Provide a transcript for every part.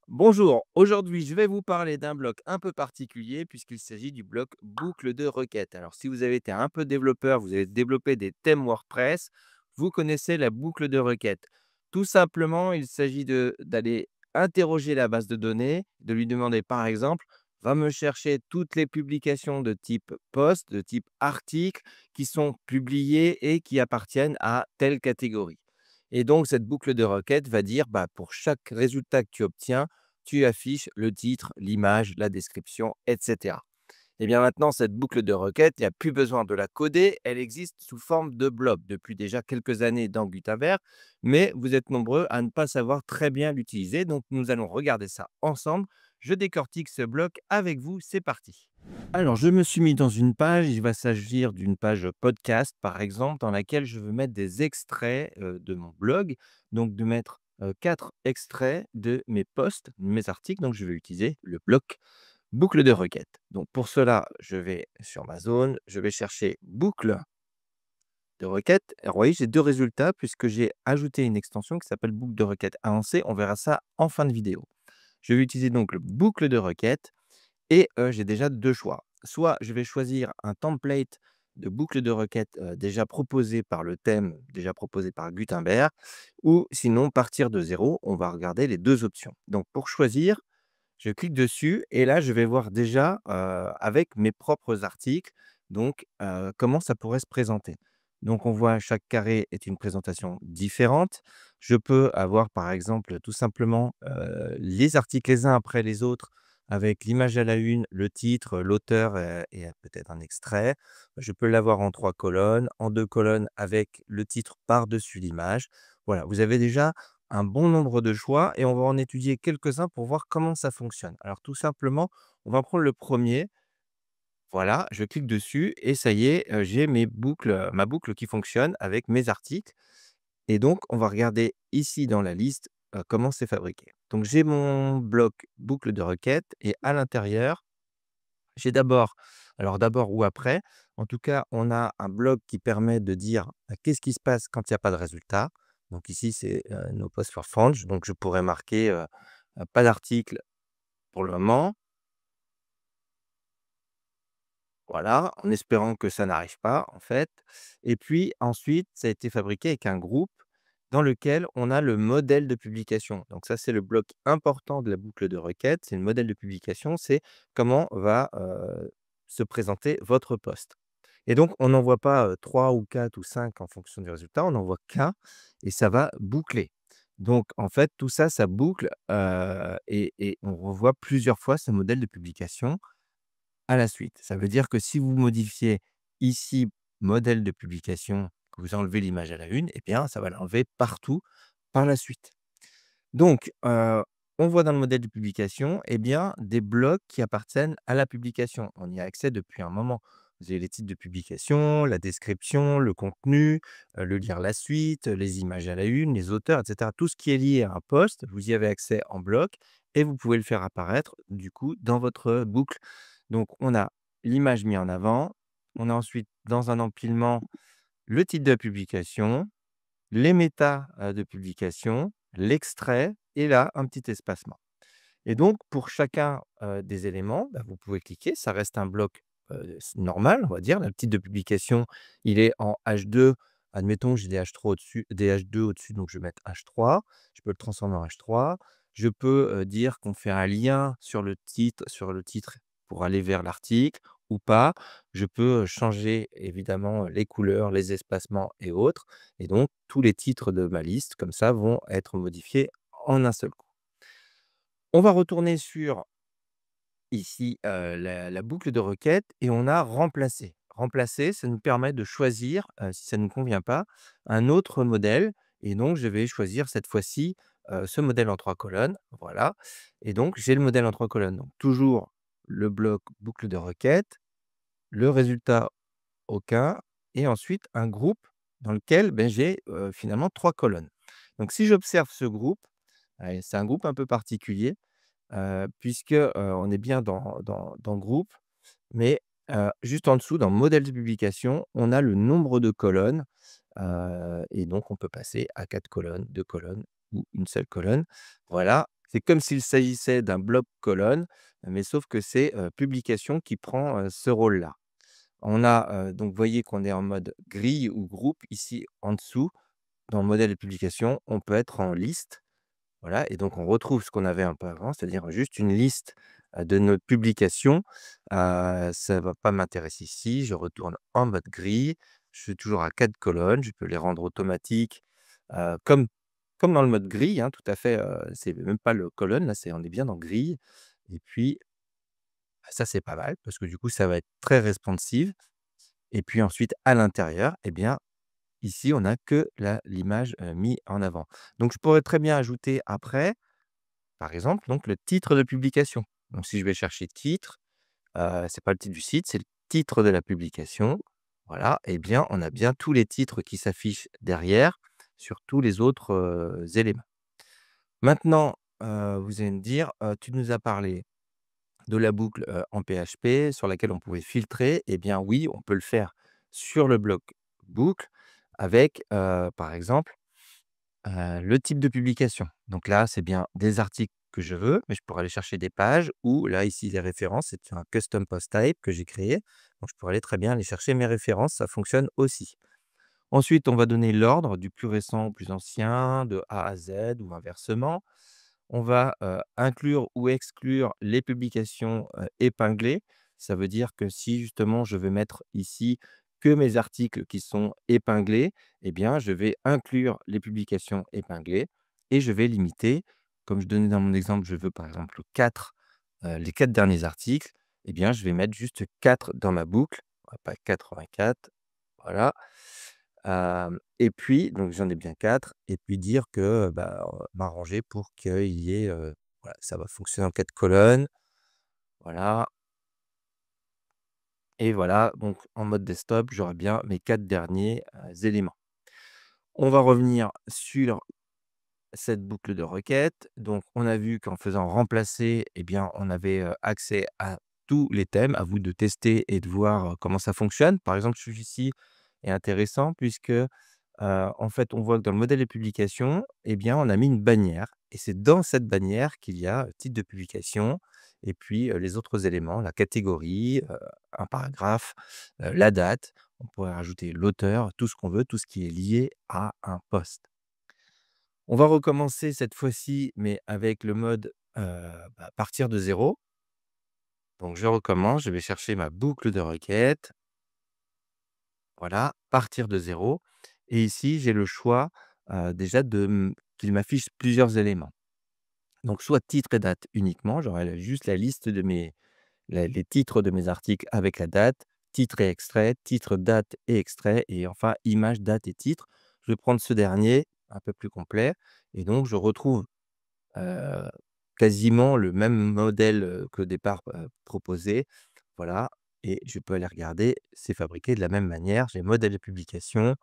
Bonjour, aujourd'hui je vais vous parler d'un bloc un peu particulier puisqu'il s'agit du bloc boucle de requête. Alors si vous avez été un peu développeur, vous avez développé des thèmes WordPress, vous connaissez la boucle de requête. Tout simplement, il s'agit d'aller interroger la base de données, de lui demander par exemple, va me chercher toutes les publications de type post, de type article qui sont publiées et qui appartiennent à telle catégorie. Et donc, cette boucle de requête va dire, bah, pour chaque résultat que tu obtiens, tu affiches le titre, l'image, la description, etc. Et bien maintenant, cette boucle de requête, il n'y a plus besoin de la coder, elle existe sous forme de blob depuis déjà quelques années dans Gutenberg, mais vous êtes nombreux à ne pas savoir très bien l'utiliser, donc nous allons regarder ça ensemble. Je décortique ce bloc avec vous, c'est parti. Alors, je me suis mis dans une page, il va s'agir d'une page podcast, par exemple, dans laquelle je veux mettre des extraits de mon blog, donc de mettre 4 extraits de mes posts, mes articles, donc je vais utiliser le bloc boucle de requête. Donc pour cela, je vais sur ma zone, je vais chercher boucle de requête. Alors, vous voyez, j'ai deux résultats puisque j'ai ajouté une extension qui s'appelle boucle de requête avancée. On verra ça en fin de vidéo. Je vais utiliser donc le boucle de requête et j'ai déjà 2 choix. Soit je vais choisir un template de boucle de requête, déjà proposé par le thème, déjà proposé par Gutenberg ou sinon partir de zéro. On va regarder les 2 options. Donc pour choisir, je clique dessus et là, je vais voir déjà, avec mes propres articles, donc comment ça pourrait se présenter. Donc on voit chaque carré est une présentation différente. Je peux avoir par exemple tout simplement, les articles les uns après les autres avec l'image à la une, le titre, l'auteur, et peut-être un extrait. Je peux l'avoir en 3 colonnes, en 2 colonnes avec le titre par-dessus l'image. Voilà, vous avez déjà un bon nombre de choix et on va en étudier quelques-uns pour voir comment ça fonctionne. Alors tout simplement, on va prendre le premier. Voilà, je clique dessus et ça y est, j'ai mes boucles, ma boucle qui fonctionne avec mes articles et donc on va regarder ici dans la liste, comment c'est fabriqué. Donc j'ai mon bloc boucle de requête et à l'intérieur, j'ai d'abord ou après, en tout cas, on a un bloc qui permet de dire, qu'est-ce qui se passe quand il y a pas de résultat. Donc ici, c'est, no post for found, donc je pourrais marquer, pas d'article pour le moment, voilà, en espérant que ça n'arrive pas, en fait. Et puis ensuite, ça a été fabriqué avec un groupe dans lequel on a le modèle de publication. Donc ça, c'est le bloc important de la boucle de requête, c'est le modèle de publication, c'est comment va, se présenter votre post. Et donc, on n'en voit pas, 3 ou 4 ou 5 en fonction du résultat, on n'en voit qu'un et ça va boucler. Donc en fait, tout ça, ça boucle, et on revoit plusieurs fois ce modèle de publication à la suite. Ça veut dire que si vous modifiez ici modèle de publication, que vous enlevez l'image à la une, eh bien, ça va l'enlever partout par la suite. Donc, on voit dans le modèle de publication, eh bien, des blocs qui appartiennent à la publication. On y a accès depuis un moment. Vous avez les titres de publication, la description, le contenu, le lire la suite, les images à la une, les auteurs, et cetera. Tout ce qui est lié à un post, vous y avez accès en bloc et vous pouvez le faire apparaître, du coup, dans votre boucle. Donc, on a l'image mise en avant. On a ensuite, dans un empilement, le titre de la publication, les métas, de publication, l'extrait et là, un petit espacement. Et donc pour chacun, des éléments, bah, vous pouvez cliquer, ça reste un bloc, normal, on va dire. Le titre de publication, il est en H2. Admettons, j'ai des H3 au-dessus des H2 au-dessus, donc je vais mettre H3. Je peux le transformer en H3. Je peux, dire qu'on fait un lien sur le titre pour aller vers l'article ou pas. Je peux, changer évidemment, les couleurs, les espacements et autres et donc tous les titres de ma liste comme ça vont être modifiés en un seul coup. On va retourner sur ici, la boucle de requête et on a remplacé. Remplacer, ça nous permet de choisir, si ça ne nous convient pas, un autre modèle et donc je vais choisir cette fois-ci, ce modèle en 3 colonnes, voilà et donc j'ai le modèle en 3 colonnes. Donc toujours le bloc boucle de requête, le résultat aucun et ensuite un groupe dans lequel, beh, j'ai, finalement 3 colonnes. Donc si j'observe ce groupe, c'est un groupe un peu particulier. Puisque, on est bien dans groupe, mais juste en dessous, dans modèle de publication, on a le nombre de colonnes, et donc on peut passer à 4 colonnes, 2 colonnes ou une seule colonne. Voilà C'est comme s'il s'agissait d'un bloc colonne, mais sauf que c'est, publication qui prend, ce rôle-là. On a, donc vous voyez qu'on est en mode grille ou groupe ici en dessous. Dans le modèle de publication, on peut être en liste, voilà et donc on retrouve ce qu'on avait un peu avant, c'est-à-dire juste une liste, de nos publications. Ça va pas m'intéresser ici, je retourne en mode grille. Je suis toujours à 4 colonnes, je peux les rendre automatiques, comme dans le mode grille, hein, tout à fait, c'est même pas le colonne là, c'est on est bien dans grille et puis, bah, ça c'est pas mal parce que du coup ça va être très responsive et puis ensuite à l'intérieur et bien, ici on a que la l'image, mis en avant. Donc je pourrais très bien ajouter après, par exemple, donc le titre de publication. Donc si je vais chercher titre, c'est pas le titre du site, c'est le titre de la publication. Voilà et bien, on a bien tous les titres qui s'affichent derrière sur tous les autres, éléments. Maintenant, vous allez me dire, «Tu nous as parlé de la boucle, en PHP sur laquelle on pouvait filtrer». Eh bien oui, on peut le faire sur le bloc boucle avec, par exemple, le type de publication. Donc là, c'est bien des articles que je veux, mais je pourrais aller chercher des pages ou là, ici, les références, c'est un custom post type que j'ai créé. Donc je pourrais aller très bien aller chercher mes références, ça fonctionne aussi. Ensuite, on va donner l'ordre du plus récent au plus ancien, de A à Z ou inversement. On va, inclure ou exclure les publications, épinglées. Ça veut dire que si justement je veux mettre ici que mes articles qui sont épinglés, eh bien je vais inclure les publications épinglées et je vais limiter. Comme je donnais dans mon exemple, je veux par exemple 4, les 4 derniers articles, eh bien je vais mettre juste 4 dans ma boucle, pas 84, voilà. Et puis donc j'en ai bien 4 et puis dire que, bah, m'arranger pour qu'il y ait, voilà, ça va fonctionner en 4 colonnes, voilà et voilà, donc en mode desktop, j'aurai bien mes 4 derniers, éléments. On va revenir sur cette boucle de requête. Donc on a vu qu'en faisant remplacer, eh bien, on avait, accès à tous les thèmes. À vous de tester et de voir, comment ça fonctionne. Par exemple, celui-ci est intéressant puisque en fait, on voit que dans le modèle de publication, eh bien, on a mis une bannière et c'est dans cette bannière qu'il y a, titre de publication et puis, les autres éléments, la catégorie, un paragraphe, la date. On pourrait rajouter l'auteur, tout ce qu'on veut, tout ce qui est lié à un post. On va recommencer cette fois-ci, mais avec le mode, partir de zéro. Donc je recommence, je vais chercher ma boucle de requête. Voilà, partir de zéro et ici, j'ai le choix, déjà qu'il m'affiche plusieurs éléments. Donc soit titre et date uniquement, j'aurai juste la liste de les titres de mes articles avec la date, titre et extrait, titre, date et extrait et enfin image, date et titre. Je vais prendre ce dernier, un peu plus complet et donc je retrouve, heu, quasiment le même modèle, qu'au départ, proposé. Voilà et je peux aller regarder, c'est fabriqué de la même manière. J'ai modèle de publication,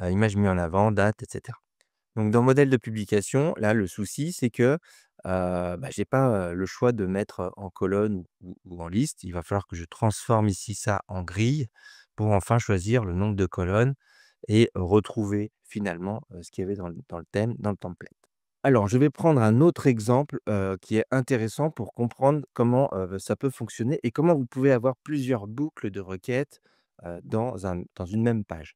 image mis en avant, date et cetera. Donc dans modèle de publication, là, le souci, c'est que, j'ai pas, le choix de mettre, en colonne ou en liste. Il va falloir que je transforme ici ça en grille pour enfin choisir le nombre de colonnes et retrouver finalement, ce qu'il y avait dans le thème, dans le template. Alors je vais prendre un autre exemple, qui est intéressant pour comprendre comment, ça peut fonctionner et comment vous pouvez avoir plusieurs boucles de requêtes, dans une même page.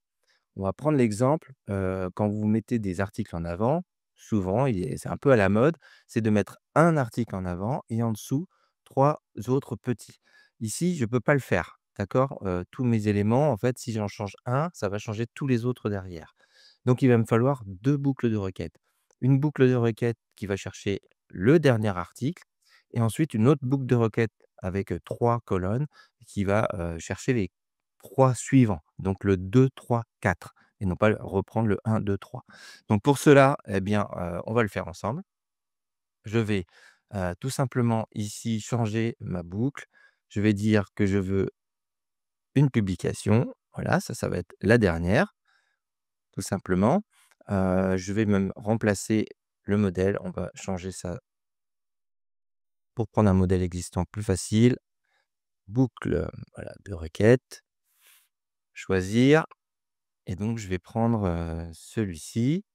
On va prendre l'exemple, quand vous mettez des articles en avant, souvent c'est un peu à la mode, c'est de mettre un article en avant et en dessous 3 autres petits. Ici, je ne peux pas le faire, d'accord? Tous mes éléments, en fait, si j'en change un, ça va changer tous les autres derrière. Donc il va me falloir 2 boucles de requête. Une boucle de requête qui va chercher le dernier article et ensuite une autre boucle de requête avec, 3 colonnes qui va, chercher les 3 suivants, donc le 2, 3, 4 et non pas reprendre le 1, 2, 3. Donc pour cela, eh bien, on va le faire ensemble. Je vais, tout simplement ici changer ma boucle. Je vais dire que je veux une publication. Voilà, ça va être la dernière, tout simplement. Je vais même remplacer le modèle. On va changer ça pour prendre un modèle existant plus facile. Boucle, voilà, de requête, choisir et donc je vais prendre, celui-ci.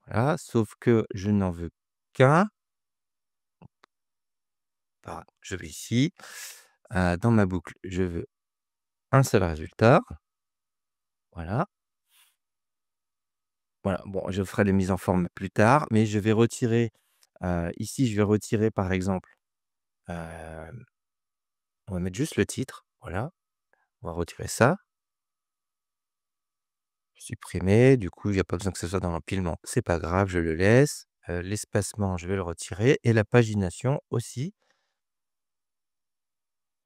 Voilà, sauf que je n'en veux qu'un Je vais ici, dans ma boucle, je veux un seul résultat. Voilà, voilà. Bon, je ferai les mises en forme plus tard, mais je vais retirer, ici, je vais retirer, par exemple, hem, on va mettre juste le titre, voilà. On va retirer ça, supprimer, du coup, il y a pas besoin que ce soit dans l'empilement, c'est pas grave, je le laisse. L'espacement, je vais le retirer et la pagination aussi,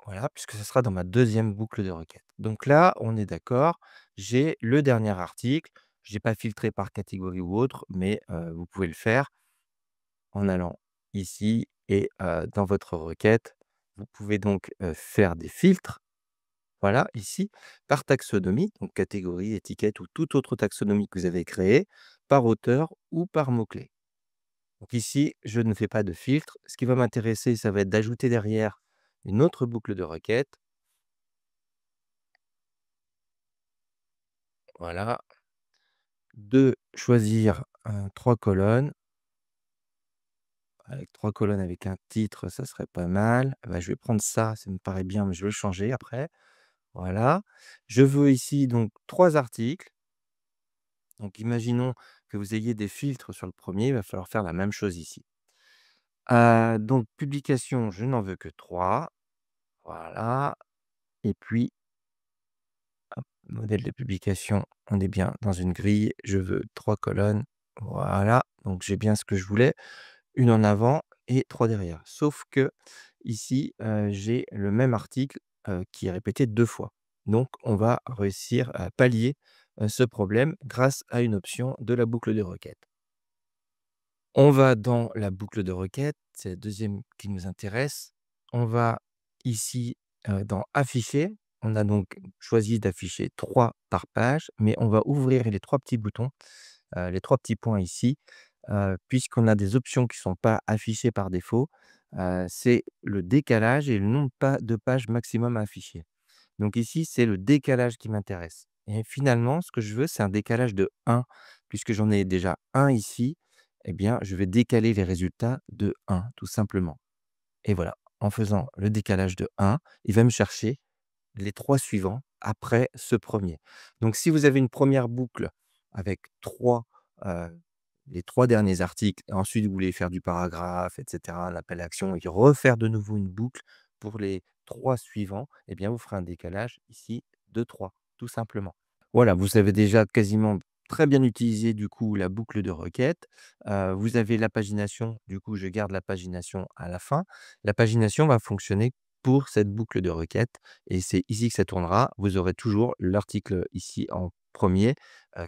voilà, puisque ce sera dans ma deuxième boucle de requête. Donc là, on est d'accord, j'ai le dernier article, j'ai pas filtré par catégorie ou autre, mais vous pouvez le faire en allant ici et dans votre requête, vous pouvez donc, faire des filtres. Voilà, ici, par taxonomie, donc catégorie, étiquette ou toute autre taxonomie que vous avez créée, par auteur ou par mot-clé. Donc ici, je ne fais pas de filtre. Ce qui va m'intéresser, ça va être d'ajouter derrière une autre boucle de requête. Voilà, de choisir 3 colonnes. Avec 3 colonnes avec un titre, ça serait pas mal. Bah, je vais prendre ça me paraît bien, mais je vais le changer après. Voilà. Je veux ici donc 3 articles. Donc imaginons que vous ayez des filtres sur le premier, il va falloir faire la même chose ici. Donc publication, je n'en veux que 3. Voilà, et puis hop, modèle de publication, on est bien dans une grille, je veux 3 colonnes. Voilà, donc j'ai bien ce que je voulais, une en avant et 3 derrière. Sauf que ici, j'ai le même article, qui est répété 2 fois. Donc on va réussir à pallier, ce problème grâce à une option de la boucle de requête. On va dans la boucle de requête, c'est la deuxième qui nous intéresse. On va ici, dans afficher. On a donc choisi d'afficher 3 par page, mais on va ouvrir les 3 petits boutons, les 3 petits points ici, puisqu'on a des options qui ne sont pas affichées par défaut. C'est le décalage et le nombre de pages maximum à afficher. Donc ici, c'est le décalage qui m'intéresse et finalement, ce que je veux, c'est un décalage de 1 puisque j'en ai déjà un ici, eh bien, je vais décaler les résultats de 1 tout simplement et voilà, en faisant le décalage de 1, il va me chercher les 3 suivants après ce premier. Donc si vous avez une première boucle avec 3, heu, les 3 derniers articles et ensuite vous voulez faire du paragraphe et cetera, l'appel à action et refaire de nouveau une boucle pour les 3 suivants, eh bien vous ferez un décalage ici de 3 tout simplement. Voilà, vous savez déjà quasiment très bien utiliser du coup la boucle de requête. Vous avez la pagination, du coup je garde la pagination à la fin. La pagination va fonctionner pour cette boucle de requête et c'est ici que ça tournera. Vous aurez toujours l'article ici en premier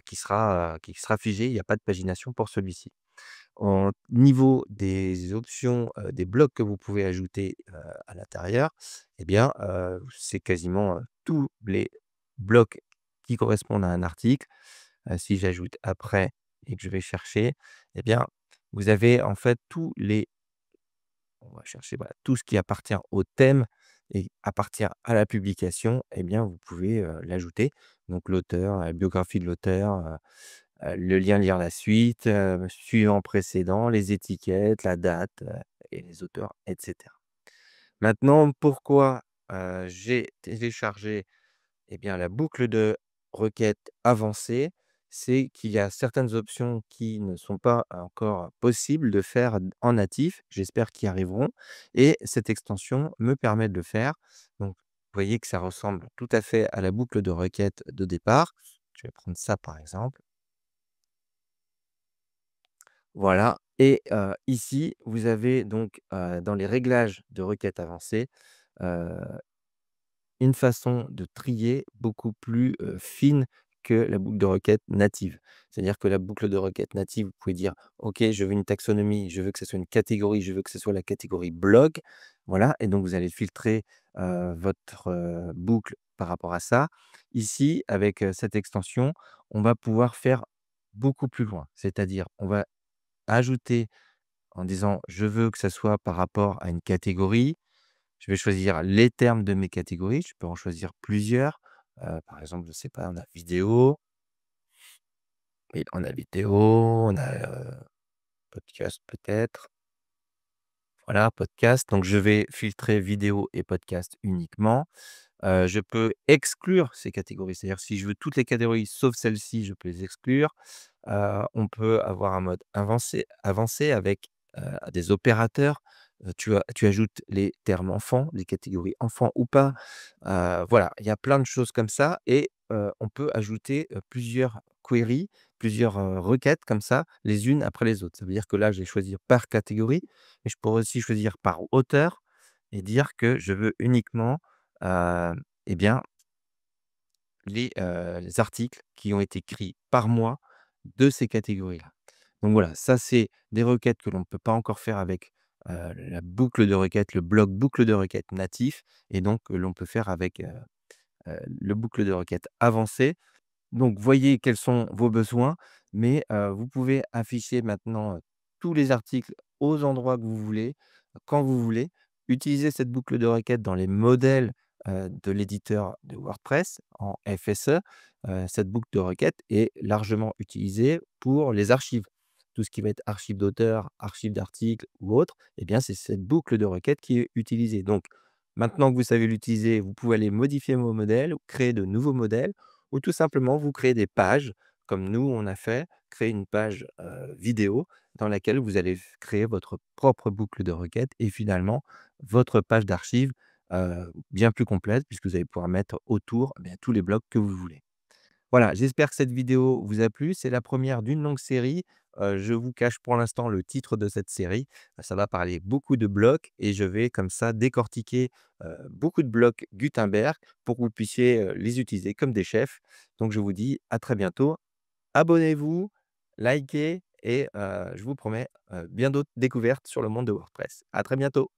qui sera figé, il n'y a pas de pagination pour celui-ci. Au niveau des options, des blocs que vous pouvez ajouter, à l'intérieur, eh bien, c'est quasiment, tous les blocs qui correspondent à un article. Si j'ajoute après et que je vais chercher, eh bien, vous avez en fait on va chercher, voilà, tout ce qui appartient au thème et appartient à la publication, eh bien, vous pouvez, l'ajouter. Donc l'auteur, la biographie de l'auteur, le lien lire la suite, suivant précédent, les étiquettes, la date, et les auteurs et cetera. Maintenant pourquoi, j'ai téléchargé, eh bien, la boucle de requête avancée? C'est qu'il y a certaines options qui ne sont pas encore possibles de faire en natif. J'espère qu'ils y arriveront et cette extension me permet de le faire. Donc vous voyez que ça ressemble tout à fait à la boucle de requête de départ. Je vais prendre ça par exemple. Voilà et ici, vous avez donc, dans les réglages de requête avancée, heu, une façon de trier beaucoup plus, fine que la boucle de requête native. C'est-à-dire que la boucle de requête native, vous pouvez dire: «OK, je veux une taxonomie, je veux que ce soit une catégorie, je veux que ce soit la catégorie blog». Voilà et donc vous allez filtrer, votre, boucle par rapport à ça. Ici, avec, cette extension, on va pouvoir faire beaucoup plus loin. C'est-à-dire, on va ajouter en disant: «Je veux que ça soit par rapport à une catégorie». Je vais choisir les termes de mes catégories, je peux en choisir plusieurs. Par exemple, je sais pas, on a vidéo, oui, on a vidéo, on a, podcast peut-être, Voilà, podcast, donc je vais filtrer vidéo et podcast uniquement. Je peux exclure ces catégories, c'est-à-dire si je veux toutes les catégories sauf celle-ci, je peux les exclure. On peut avoir un mode avancé avec, des opérateurs. Tu ajoutes les termes enfants, les catégories enfants ou pas. Voilà, il y a plein de choses comme ça et on peut ajouter, plusieurs queries, plusieurs, requêtes comme ça, les unes après les autres. Ça veut dire que là, je vais choisir par catégorie, mais je pourrais aussi choisir par auteur et dire que je veux uniquement, heu et bien, les articles qui ont été écrits par moi de ces catégories-là. Donc voilà, ça, c'est des requêtes que l'on ne peut pas encore faire avec, la boucle de requêtes, le bloc boucle de requêtes natif et donc l'on peut faire avec, le boucle de requêtes avancé. Donc voyez quels sont vos besoins, mais vous pouvez afficher maintenant, tous les articles aux endroits que vous voulez, quand vous voulez. Utilisez cette boucle de requête dans les modèles, de l'éditeur de WordPress en FSE. Cette boucle de requête est largement utilisée pour les archives. Tout ce qui va être archives d'auteur, archives d'articles ou autre, eh bien, c'est cette boucle de requête qui est utilisée. Donc maintenant que vous savez l'utiliser, vous pouvez aller modifier vos modèles, créer de nouveaux modèles ou tout simplement vous créez des pages comme nous on a fait, créer une page, vidéo dans laquelle vous allez créer votre propre boucle de requête et finalement votre page d'archives, bien plus complète puisque vous allez pouvoir mettre autour, eh bien, tous les blocs que vous voulez. Voilà, j'espère que cette vidéo vous a plu. C'est la première d'une longue série. Je vous cache pour l'instant le titre de cette série. Ça va parler beaucoup de blocs et je vais comme ça décortiquer, beaucoup de blocs Gutenberg pour que vous puissiez, les utiliser comme des chefs. Donc je vous dis à très bientôt. Abonnez-vous, likez et je vous promets, bien d'autres découvertes sur le monde de WordPress. À très bientôt.